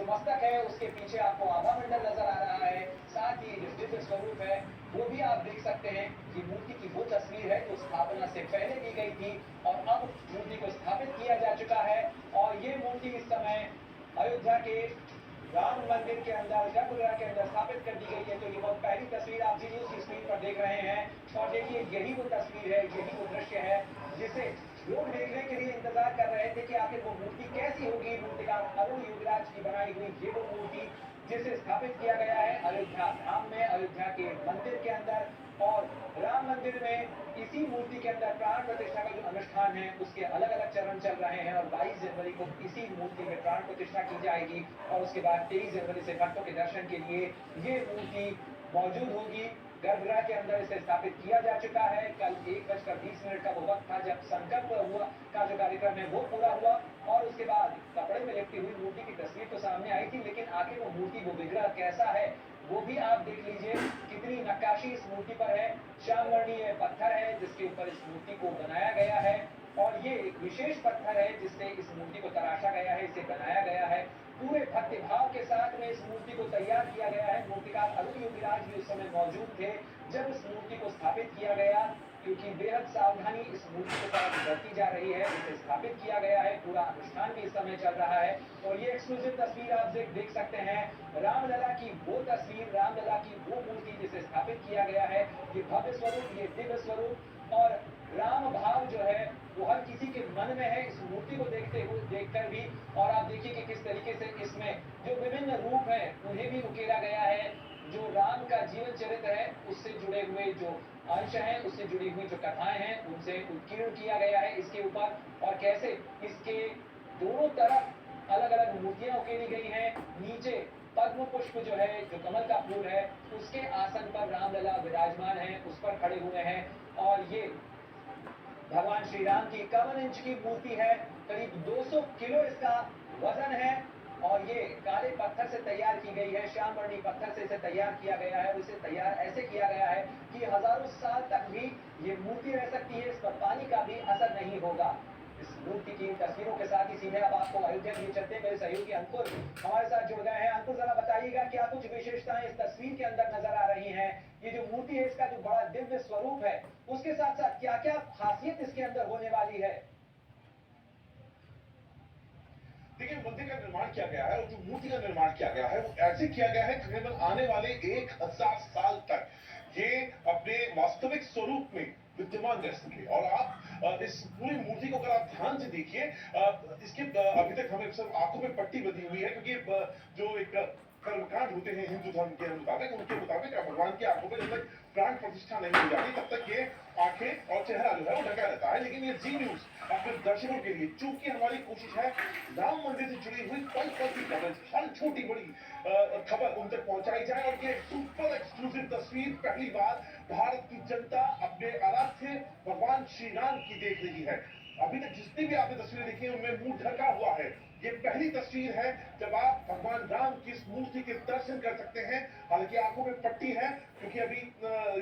मस्तक है उसके पीछे आपको आभा मंडल नजर आ रहा है। साथ ही जो दिव्य स्वरूप है वो भी आप देख सकते हैं। ये मूर्ति की वो तस्वीर है जो स्थापना से पहले दी गई थी और अब मूर्ति को स्थापित किया जा चुका है। और ये मूर्ति इस समय अयोध्या के राम मंदिर के अंदर गर्भगृह के अंदर स्थापित कर दी गई है। तो ये बहुत पहली तस्वीर आप जी न्यूज की स्क्रीन पर देख रहे हैं और देखिए यही वो तस्वीर है, यही वो दृश्य है जिसे लोग देखने के लिए इंतजार कर रहे थे कि आखिर वो मूर्ति कैसी होगी। मूर्तिकार अरुण योगराज की बनाई हुई ये वो मूर्ति जिसे स्थापित किया गया है अयोध्या धाम में, अयोध्या के मंदिर के अंदर। और राम मंदिर में इसी मूर्ति के अंदर प्राण प्रतिष्ठा का जो अनुष्ठान है उसके अलग अलग चरण चल रहे हैं और 22 जनवरी को इसी मूर्ति में प्राण प्रतिष्ठा की जाएगी और उसके बाद 23 जनवरी से भक्तों के दर्शन के लिए ये मूर्ति मौजूद होगी। गर्भगृह के अंदर इसे स्थापित किया जा चुका है। कल 1:20 का वो वक्त था जब संकल्प हुआ का जो कार्यक्रम है वो पूरा हुआ और उसके बाद कपड़े में लिपटी हुई मूर्ति की तस्वीर तो सामने आई थी, लेकिन आखिर वो मूर्ति, वो विग्रह कैसा है वो भी आप देख लीजिए। कितनी नक्काशी इस मूर्ति पर है, श्यामवर्णीय पत्थर है जिसके ऊपर इस मूर्ति को बनाया गया है और ये एक विशेष पत्थर है जिससे इस मूर्ति को तराशा गया है, इसे बनाया गया है। पूरे भक्ति भाव के साथ में इस मूर्ति को तैयार किया गया है। मूर्तिकार अरुण योगीराज भी उस समय मौजूद थे जब इस मूर्ति को स्थापित किया गया, क्योंकि बेहद सावधानी इस मूर्ति के साथ बरती जा रही है। इसे स्थापित किया गया है, पूरा अनुष्ठान भी इस समय चल रहा है और ये एक्सक्लूसिव तस्वीर आप देख सकते हैं। रामलला की वो तस्वीर, रामलला की वो मूर्ति जिसे स्थापित किया गया है, ये भव्य स्वरूप, ये दिव्य स्वरूप और राम भाव जो है वो हर किसी के मन में है इस मूर्ति को देखकर भी। और आप देखिए कि किस तरीके से इसमें जो विभिन्न रूप है उन्हें भी उकेरा गया है। जो राम का जीवन चरित्र है उससे जुड़े हुए जो अंश हैं, उससे जुड़ी हुई जो कथाएं हैं उनसे उत्कीर्ण किया गया है इसके ऊपर। और कैसे इसके दोनों तरफ अलग अलग मूर्तियां उकेरी गई हैं। नीचे पद्म पुष्प जो है, जो कमल का फूल है, उसके आसन पर रामलला विराजमान है, उस पर खड़े हुए हैं। और ये भगवान श्री राम की 51 इंच की मूर्ति है, करीब 200 किलो इसका वजन है और ये काले पत्थर से तैयार की गई है, श्यामवर्णी पत्थर से इसे तैयार किया गया है। इसे तैयार ऐसे किया गया है कि हजारों साल तक भी ये मूर्ति रह सकती है, इस पर पानी का भी असर नहीं होगा। इस मूर्ति की तस्वीरों के साथ ही सीधे अब आपको अयोध्या के लिए चलते हैं। मेरे सहयोगी अंकुर हमारे साथ जुड़ गए हैं। अंकुर, जरा बताइएगा क्या कुछ विशेषताएं इस तस्वीर के अंदर नजर आ रही हैं। ये जो मूर्ति है इसका जो बड़ा दिव्य स्वरूप है उसके साथ साथ क्या क्या खासियत इसके अंदर होने वाली है। देखिए, मंदिर का निर्माण किया गया है और जो मूर्ति का निर्माण किया गया है वो ऐसे किया गया है तकरीबन आने वाले 1000 साल तक ये अपने वास्तविक स्वरूप में विद्यमान रह सके। और आप इस पूरी मूर्ति को अगर आप ध्यान से देखिए, इसके अभी तक हमें सब आंखों में पट्टी बंधी हुई है क्योंकि जो एक कर्मकांड होते हैं हिंदू धर्म के मुताबिक, उनके मुताबिक भगवान की आंखों में जब तक प्राण प्रतिष्ठा नहीं हो जाती तब तक ये आंखें और चेहरा जो है वो ढका रहता है। लेकिन ये जी न्यूज अपने दर्शकों के लिए, चूंकि हमारी कोशिश है राम मंदिर से जुड़ी हुई पल पल की कवरेज, हर छोटी बड़ी खबर उन तक पहुंचाई जाए और ये सुपर एक्सक्लूसिव तस्वीर पहली बार भारत की जनता अपने आराध्य भगवान श्री राम की देख रही है। अभी तक जितनी भी आपने तस्वीरें देखी है उनमें मुंह ढका हुआ है। ये पहली तस्वीर है जब आप भगवान राम की इस मूर्ति के दर्शन कर सकते हैं। हालांकि आंखों में पट्टी है क्योंकि अभी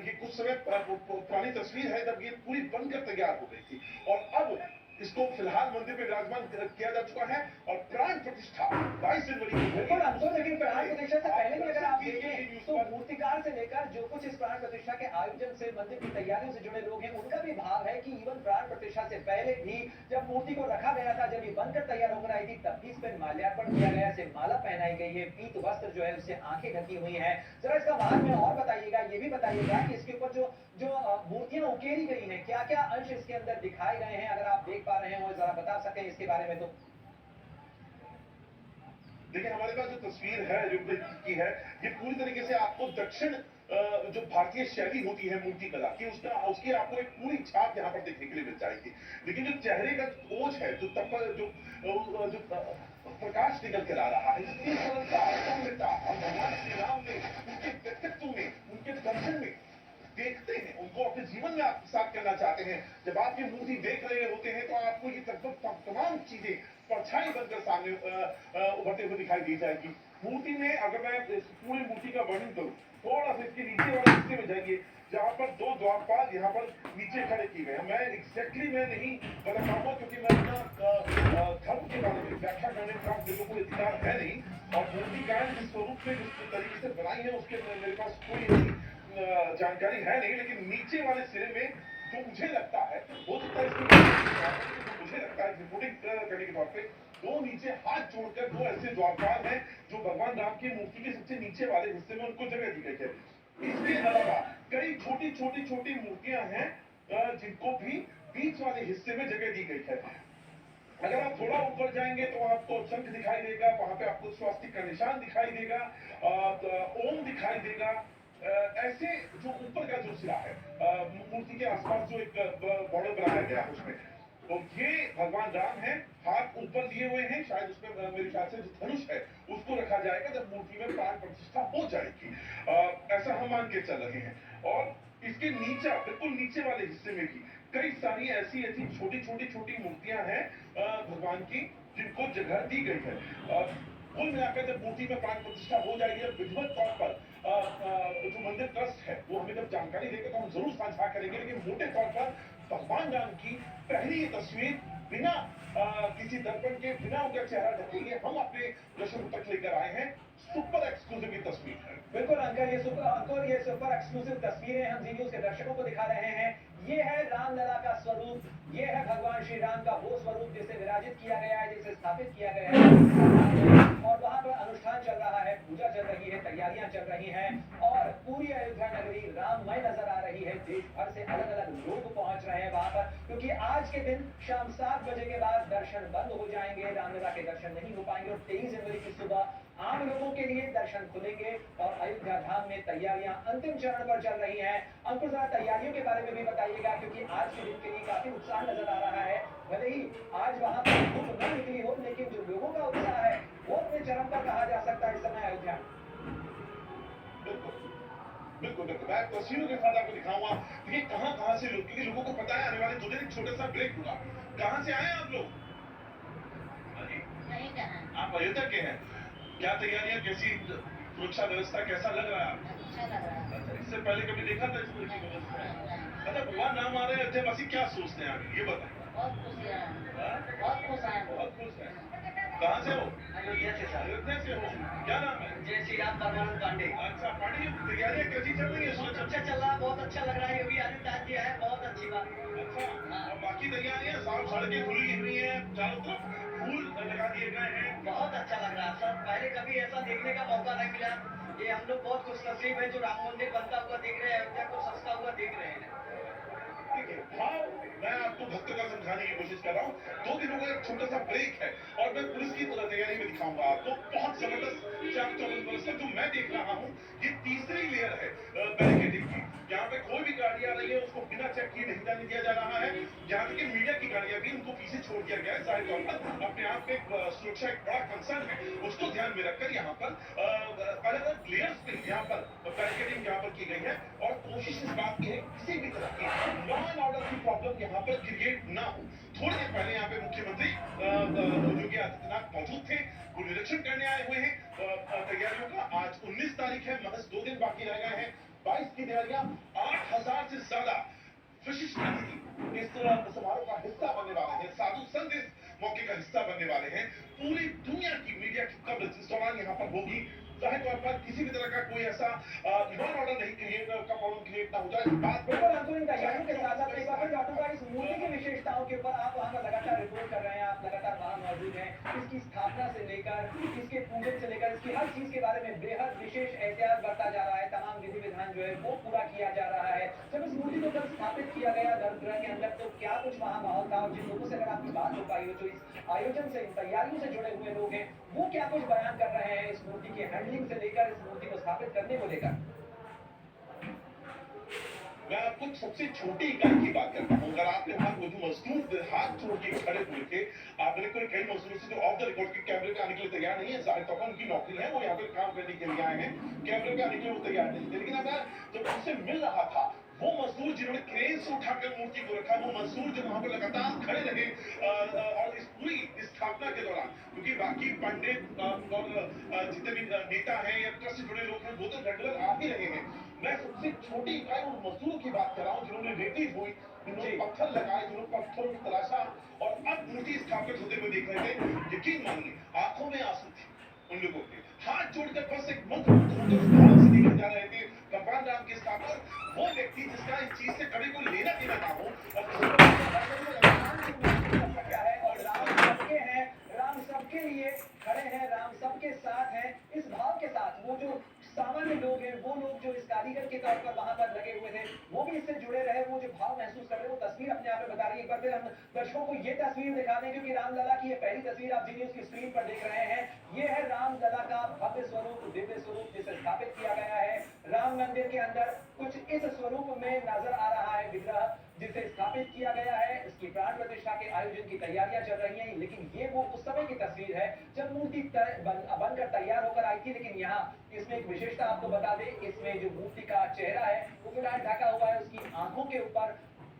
ये कुछ समय पुरानी तस्वीर है जब ये पूरी बनकर तैयार हो गई थी और अब इसको फिलहाल मंदिर में विराजमान किया जा चुका है और प्राण प्रतिष्ठा 22 जनवरी को बिल्कुल अंकुर, लेकिन प्राण प्रतिष्ठा से पहले भी अगर आप देखें तो मूर्तिकार से लेकर जो कुछ इस प्राण प्रतिष्ठा के आयोजन से, मंदिर की तैयारियों से जुड़े लोग हैं, उनका भी भाव है कि इवन प्राण प्रतिष्ठा से पहले भी जब मूर्ति को रखा गया था, जब ये बनकर तैयार होकर आई थी, तब भी इस पर माल्यार्पण किया गया, इसे माला पहनाई गई है, पीत वस्त्र जो है उससे आंखें ढकी हुई हैं। जरा इसका महात्म्य और बताइएगा, ये भी बताइएगा कि इसके ऊपर जो जो मूर्तियां उकेरी गई हैं, क्या क्या अंश इसके अंदर दिखाए गए हैं, अगर आप देख पा रहे हो जरा बता सकें इसके बारे में। तो देखिए, हमारे पास जो तस्वीर है जो की है, ये पूरी तरीके से आपको दक्षिण जो भारतीय शैली होती है मूर्ति कला की, उसकी आपको एक पूरी छाप यहाँ पर देखने के लिए मिल जाएगी। लेकिन जो चेहरे का ओझ है, जो प्रकाश निकल कर आ रहा है, इसकी सरलता, सौम्यता और भगवान श्री राम ने उनके व्यक्तित्व में, उनके दर्शन में देखते हैं, उनको अपने जीवन में आप साथ करना चाहते हैं। जब आप ये मूर्ति देख रहे होते हैं तो आपको ये लगभग तमाम चीजें परछाई बनकर सामने उभरते हुए दिखाई दी जाएगी। मूर्ति में अगर मैं इस पूरी मूर्ति का वर्णन करूं, थोड़ा सा इसके नीचे वाले हिस्से में जाइए, जहां पर दो द्वारपाल यहाँ पर नीचे खड़े किए गए हैं। मैं एग्जैक्टली मैं नहीं बता पाऊंगा, क्योंकि मैं अपना धर्म के बारे में व्याख्या करने का मेरे को अधिकार है नहीं, और मूर्तिकार जिस स्वरूप में जिस तरीके से बनाई है उसके मेरे पास कोई जानकारी है नहीं। लेकिन नीचे वाले सिरे में जो मुझे लगता है, हो सकता है इसमें मुझे लगता है रिपोर्टिंग करने के तौर पे, दो नीचे हाथ जोड़कर दो ऐसे द्वारपाल हैं जो भगवान राम की मूर्ति के सबसे नीचे वाले हिस्से में उनको जगह दी गई है। इसके अलावा कई छोटी छोटी छोटी मूर्तियां हैं जिनको भी बीच वाले हिस्से में जगह दी गई है। अगर आप थोड़ा ऊपर जाएंगे तो आपको शंख दिखाई देगा, वहां पे आपको स्वास्तिक का निशान दिखाई देगा, ओम दिखाई देगा। ऐसे जो ऊपर का जो सिरा है मूर्ति के आसपास जो एक बॉर्डर बनाया गया है उसमें, तो ये भगवान राम है, हाथ ऊपर लिए हुए हैं। शायद उसमें मेरे ख्याल से जो धनुष है उसको रखा जाएगा जब मूर्ति में प्राण प्रतिष्ठा हो जाएगी, ऐसा हम मान के चल रहे हैं। और इसके नीचे, बिल्कुल नीचे वाले हिस्से में भी कई सारी ऐसी ऐसी छोटी छोटी छोटी मूर्तियां हैं भगवान की, जिनको जगह दी गई है। कुल मिलाकर जब मूर्ति में प्राण प्रतिष्ठा हो जाएगी, विधिवत तौर पर जो मंदिर ट्रस्ट है वो हमें जब जानकारी देगा तो हम जरूर साझा करेंगे। लेकिन मोटे तौर पर भगवान राम की पहली ये तस्वीर बिना किसी दर्पण के, बिना उनका चेहरा ढके ये हम अपने दर्शकों तक लेकर आए हैं। सुपर एक्सक्लूसिव ये तस्वीर है। बिल्कुल अंकल, ये सुपर एक्सक्लूसिव तस्वीरें हम जी न्यूज के दर्शकों को दिखा रहे हैं। ये है रामलला का स्वरूप, ये है भगवान श्री राम का वो स्वरूप जिसे विराजित किया गया है, जिसे स्थापित किया गया है, और वहां पर अनुष्ठान चल रहा है, पूजा चल रही है, तैयारियां चल रही हैं, और पूरी अयोध्या नगरी राममय नजर आ रही है। देश भर से अलग अलग लोग पहुंच रहे हैं वहां पर, क्योंकि आज के दिन शाम 7 बजे के बाद दर्शन बंद हो जाएंगे, रामलला के दर्शन नहीं हो पाएंगे, और 23 जनवरी की सुबह आम लोगों के लिए दर्शन खुलेंगे। और अयोध्या धाम में तैयारियां अंतिम चरण पर चल रही हैं। अंकुर, जरा तैयारियों के बारे में भी बताइएगा, क्योंकि आज के दिन के लिए काफी उत्साह नजर आ रहा है। भले ही आज वहां पर धूप न निकली हो, लेकिन जो लोगों का उत्साह है वो अपने चरम पर कहा जा सकता है इस समय अयोध्या। बिल्कुल बिल्कुल, मैं तस्वीरों के साथ आपको दिखाऊंगा। देखिए कहां से लोग, क्योंकि लोगों को पता है आने वाले 2 दिन एक छोटा सा ब्रेक होगा। कहां से आए आप लोग? आप अयोध्या के हैं। क्या तैयारियां, कैसी सुरक्षा व्यवस्था, कैसा लग रहा है आपको? अच्छा लग रहा है। अच्छा, इससे पहले कभी देखा था इस तरह की व्यवस्था? अच्छा, भगवान राम आ रहे हैं, अयोध्यावासी क्या सोचते हैं आगे, ये बताएं। बहुत खुश हैं, हाँ? बहुत खुश हैं। बहुत खुश है। कहाँ से हो? अयोध्या से सर। अयोध्या से हो। क्या नाम है? जय श्री राम परमानंद पांडे। अच्छा पांडे जी, तैयारियां कैसी चल रही है? बहुत अच्छा चल रहा है, बहुत अच्छा लग रहा है, योगी आदित्यनाथ जी है, बहुत अच्छी बात। अच्छा, और बाकी तैयारियां, साफ सड़कें खुली हुई हैं, चारों तरफ फूल लगा दिए गए हैं। बहुत अच्छा लग रहा है सर, पहले कभी ऐसा देखने का मौका नहीं मिला। ये हम लोग बहुत खुशनसीब है जो राम मंदिर बनता हुआ देख रहे हैं, अयोध्या को सस्ता हुआ देख रहे हैं। देखिए भाव मैं आपको भक्त का समझाने की कोशिश कर रहा हूँ। 2 दिनों का एक छोटा सा ब्रेक है, और मैं पुलिस की तैयारी में दिखाऊंगा आपको बहुत जबरदस्त चाक चौबंद व्यवस्था जो मैं देख रहा हूँ। ये तीसरी लेयर है बैरिकेडिंग की। यहाँ पे कोई भी गाड़ी आ रही है उसको बिना चेक किए नहीं जाने दिया जा रहा है। यहाँ तक कि मीडिया की गाड़ियां भी उनको पीछे छोड़ दिया गया है। जाहिर तौर पर अपने आप में सुरक्षा एक बड़ा कंसर्न है, उसको ध्यान में रखकर यहाँ पर अलग अलग लेयर्स पे यहाँ पर बैरिकेडिंग यहाँ पर की गई है। और कोशिश इस बात की है किसी भी तरह की लॉ एंड ऑर्डर की प्रॉब्लम यहाँ पर क्रिएट ना हो। थोड़ी देर पहले यहाँ पे मुख्यमंत्री योगी आदित्यनाथ मौजूद थे, वो निरीक्षण करने आए हुए हैं तैयारियों का। आज 19 तारीख है, महज 2 दिन बाकी रह गए हैं। 22 की तैयारियां, 8000 से ज्यादा विशिष्ट अतिथि इस समारोह का हिस्सा बनने वाले हैं। साधु संत इस मौके का हिस्सा बनने वाले हैं। पूरी दुनिया की मीडिया की कवरेज इस दौरान यहाँ पर होगी। जाहिर तौर पर किसी भी तरह का कोई ऐसा लॉ एंड ऑर्डर नहीं क्रिएट का प्रॉब्लम क्रिएट ना हो जाए। बात बिल्कुल अंकुर, इन तैयारियों के साथ साथ एक बार फिर जाऊंगा इस मूर्ति की विशेषताओं के ऊपर। आप वहां पर लगातार रिपोर्ट कर रहे हैं, आप लगातार वहां मौजूद हैं। इसकी स्थापना से लेकर, इसके पूजन से लेकर, इसकी हर चीज के बारे में बेहद विशेष एहतियात बरता जा रहा है। तमाम विधि विधान जो है वो पूरा किया जा रहा है। जब इस मूर्ति को जब स्थापित किया गया गर्भगृह के अंदर, तो क्या कुछ वहां माहौल था? और जिन लोगों से अगर आपकी बात हो पाई हो, जो इस आयोजन से, इन तैयारियों से जुड़े हुए लोग हैं, वो क्या कुछ बयान कर रहे हैं इस मूर्ति की हैंडलिंग से लेकर, इस मूर्ति को स्थापित करने को लेकर? मैं आपको सबसे छोटी इकाई की बात करता हूँ। अगर आपने वहां कोई मजदूर हाथ जोड़ के खड़े हुए थे, आपने कोई कई मजदूरों से जो ऑफ द रिकॉर्ड के कैमरे पे आने के लिए तैयार नहीं है, जाहिर तौर पर उनकी नौकरी है, वो यहाँ पे काम करने के लिए आए हैं, कैमरे पे आने के लिए वो तैयार नहीं थे। लेकिन अगर जब उनसे मिल रहा था वो मजदूर जिन्होंने क्रेन से उठाकर मूर्ति को रखा, वो मजदूर जो वहां पर लगातार खड़े रहे और इस पूरी स्थापना के दौरान, क्योंकि बाकी पंडित और जितने भी नेता हैं या ट्रस्ट से जुड़े लोग हैं वो तो रेगुलर आ ही रहे हैं। मैं सबसे छोटी इकाई उन मजदूरों की बात कर रहा हूँ जिन्होंने रेती ढोई, जिन्होंने पत्थर लगाए, जिन्होंने पत्थरों को तराशा और अब मूर्ति स्थापित होते हुए देख रहे थे। यकीन मानिए आंखों में आंसू थे उन लोगों के, हाथ जोड़कर बस एक मंत्र होकर उस भाव से निकल जा रहे थे। भगवान राम के स्थापक वो व्यक्ति जिसका इस चीज से कभी कोई लेना देना ना हो क्या है और राम सबके हैं, राम सबके लिए खड़े हैं, राम सबके साथ हैं। इस भाव के साथ वो जो सामान्य लोग हैं, वो लोग जो इस कारीगर के तौर पर वहां पर लगे हुए थे, वो भी इससे जुड़े रहे, वो जो भाव महसूस कर रहे हैं, वो तस्वीर अपने आप में बता रही है। एक बार फिर हम दर्शकों को ये तस्वीर दिखा दें, क्योंकि रामलला की ये पहली तस्वीर आप जी न्यूज की स्क्रीन पर देख रहे हैं। ये है रामलला का भव्य स्वरूप, दिव्य स्वरूप, जिसे स्थापित किया गया है राम मंदिर के अंदर। कुछ इस स्वरूप में नजर आ रहा है विग्रह, जिसे स्थापित किया गया है। इसकी प्राण प्रतिष्ठा के आयोजन की तैयारियां चल रही हैं, लेकिन ये वो उस समय की तस्वीर है जब मूर्ति बनकर तैयार होकर आई थी। लेकिन यहाँ इसमें एक विशेषता आपको बता दें, इसमें जो मूर्ति का चेहरा है वो फिलहाल ढका हुआ है, उसकी आंखों के ऊपर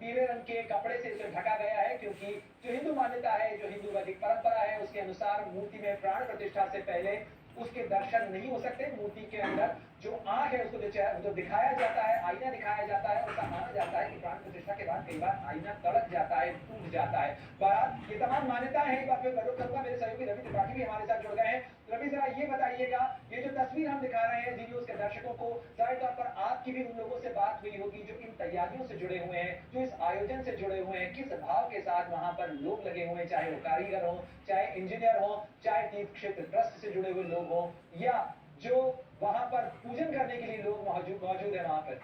पीले रंग के कपड़े से इसे ढका गया है, क्योंकि जो हिंदू मान्यता है, जो हिंदू वैदिक परंपरा है, उसके अनुसार मूर्ति में प्राण प्रतिष्ठा से पहले उसके दर्शन नहीं हो सकते। मूर्ति के अंदर जो आंख है, उसको जो दिखाया जाता है, आईना दिखाया जाता है, उसका माना जाता है कि प्राण प्रतिष्ठा के बाद कई बार आईना तड़क जाता है, टूट जाता है। बहरहाल ये तमाम मान्यताएं हैं। एक बार फिर अनुरोध करूंगा, मेरे सहयोगी रवि त्रिपाठी भी हमारे साथ जुड़ गए हैं। रवि जरा ये बताइएगा, ये जो तस्वीर हम दिखा रहे हैं जी न्यूज के दर्शकों को, जाहिर तौर पर आपकी भी उन लोगों से बात हुई होगी जो इन तैयारियों से जुड़े हुए हैं, जो इस आयोजन से जुड़े हुए हैं, किस भाव के साथ वहां पर लोग लगे हुए हैं, चाहे वो कारीगर हो, चाहे इंजीनियर हो, चाहे तीर्थ क्षेत्र ट्रस्ट से जुड़े हुए लोग हो, या जो वहां पर पूजन करने के लिए लोग मौजूद है वहां पर।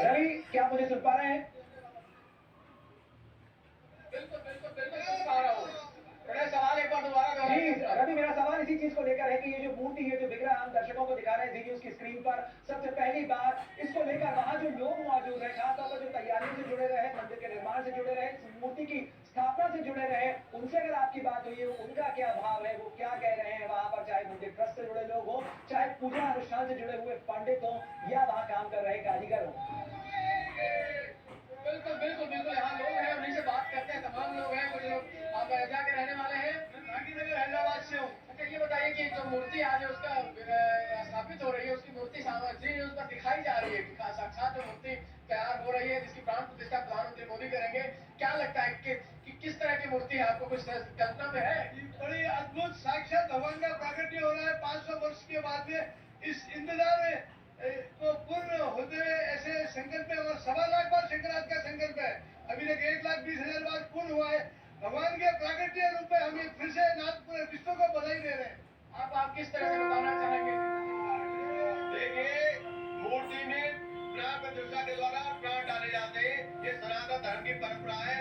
रवि, क्या मुझे सुन पा रहे हैं? बिल्कुल बिल्कुल बिल्कुल सुन पा रहा हूँ। मेरा सवाल एक बार दोबारा जी दोहराइए। रवि, मेरा सवाल इसी चीज को लेकर है कि ये जो मूर्ति है, जो विग्रह हम दर्शकों को दिखा रहे हैं जी न्यूज की स्क्रीन पर, सबसे पहली बात इसको लेकर वहां जो लोग मौजूद हैं, खासतौर पर जो तैयारियों से जुड़े रहे, मंदिर के निर्माण से जुड़े रहे, इस मूर्ति की स्थापना से जुड़े रहे, उनसे अगर आपकी बात हुई है, उनका क्या भाव है, वो क्या कह रहे हैं वहां पर, चाहे मंदिर ट्रस्ट से जुड़े लोग हो, चाहे पूजा अनुष्ठान से जुड़े हुए पंडित हो, या वहां काम कर रहे कारीगर हो। बिल्कुल बिल्कुल बिल्कुल, यहाँ लोग हैं, उन्हीं से बात करते हैं। तमाम लोग हैं, कुछ लोग आप अयोध्या के रहने वाले हैं। गांधीनगर हैदराबाद से हूँ। अच्छा ये बताइए कि जो मूर्ति आज उसका स्थापित हो रही है, उसकी मूर्ति सामग्री न्यूज पर दिखाई जा रही है कि साक्षात जो मूर्ति तैयार हो रही है, जिसकी प्राण प्रतिष्ठा प्रधानमंत्री मोदी करेंगे, क्या लगता है कि किस तरह की मूर्ति है? आपको कुछ कल्पना में है? बड़ी अद्भुत साक्षात भगवान का प्राकट्य हो रहा है 500 वर्ष के बाद में। इस इंतजार में को पूर्ण होते हुए ऐसे संकल्प है, और 1.25 लाख बार शंकराचार्य का संकल्प है। अभी तक 1,20,000 बार पूर्ण हुआ है। भगवान के प्राकट्य रूप में हम ये फिर से नाथ पूरे विश्व को बधाई दे रहे हैं। आप किस तरह से बताना चाहेंगे? देखिए, मूर्ति में प्राण प्रतिष्ठा के द्वारा प्राण डाले जाते हैं। ये सनातन धर्म की परंपरा है।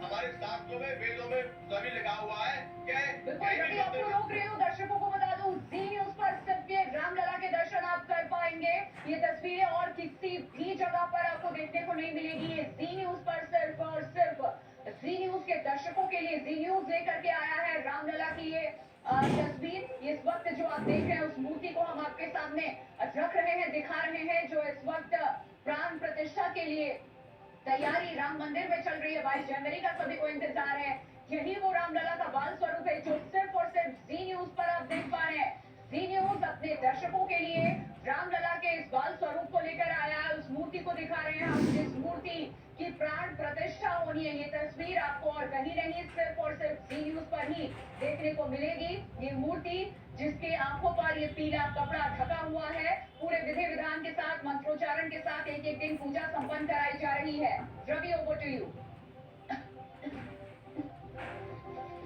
हमारे शास्त्रों में, वेदों में सभी लिखा हुआ है कि बिल्कुल, आपको रोक रही हूँ। दर्शकों को बता दूं, जी न्यूज पर सिर्फ ये रामलला के दर्शन आप कर पाएंगे। ये तस्वीरें और किसी भी जगह पर आपको देखने को नहीं मिलेगी। ये जी न्यूज पर सिर्फ और सिर्फ जी न्यूज के दर्शकों के लिए जी न्यूज लेकर के आया है रामलला की ये तस्वीर। इस वक्त जो आप देख रहे हैं, उस मूर्ति को हम आपके सामने रख रहे हैं, दिखा रहे हैं, जो इस वक्त प्राण प्रतिष्ठा के लिए तैयारी राम मंदिर में चल रही है। 22 जनवरी का सभी को इंतजार है। यही वो रामलला का बाल स्वरूप है जो सिर्फ और सिर्फ जी न्यूज पर आप देख पा रहे हैं। जी न्यूज अपने दर्शकों के लिए रामलला के इस बाल स्वरूप को लेकर आया है। उस मूर्ति को दिखा रहे हैं हम, जिस मूर्ति की प्राण प्रतिष्ठा होनी है। ये तस्वीर आपको और कहीं नहीं, सिर्फ और सिर्फ जी न्यूज पर ही देखने को मिलेगी। ये मूर्ति जिसके आंखों पर ये पीला कपड़ा ढका हुआ है, पूरे विधि विधान के साथ, मंत्रोच्चारण के साथ एक एक दिन पूजा संपन्न कराई जा रही है। Ravi, over to you.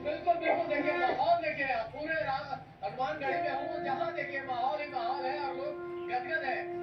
बिल्कुल बिल्कुल, देखिए माहौल देखिए आप, पूरे हनुमानगढ़ी में हूँ, जहाँ देखिए माहौल ही माहौल है और लोग गदगद है।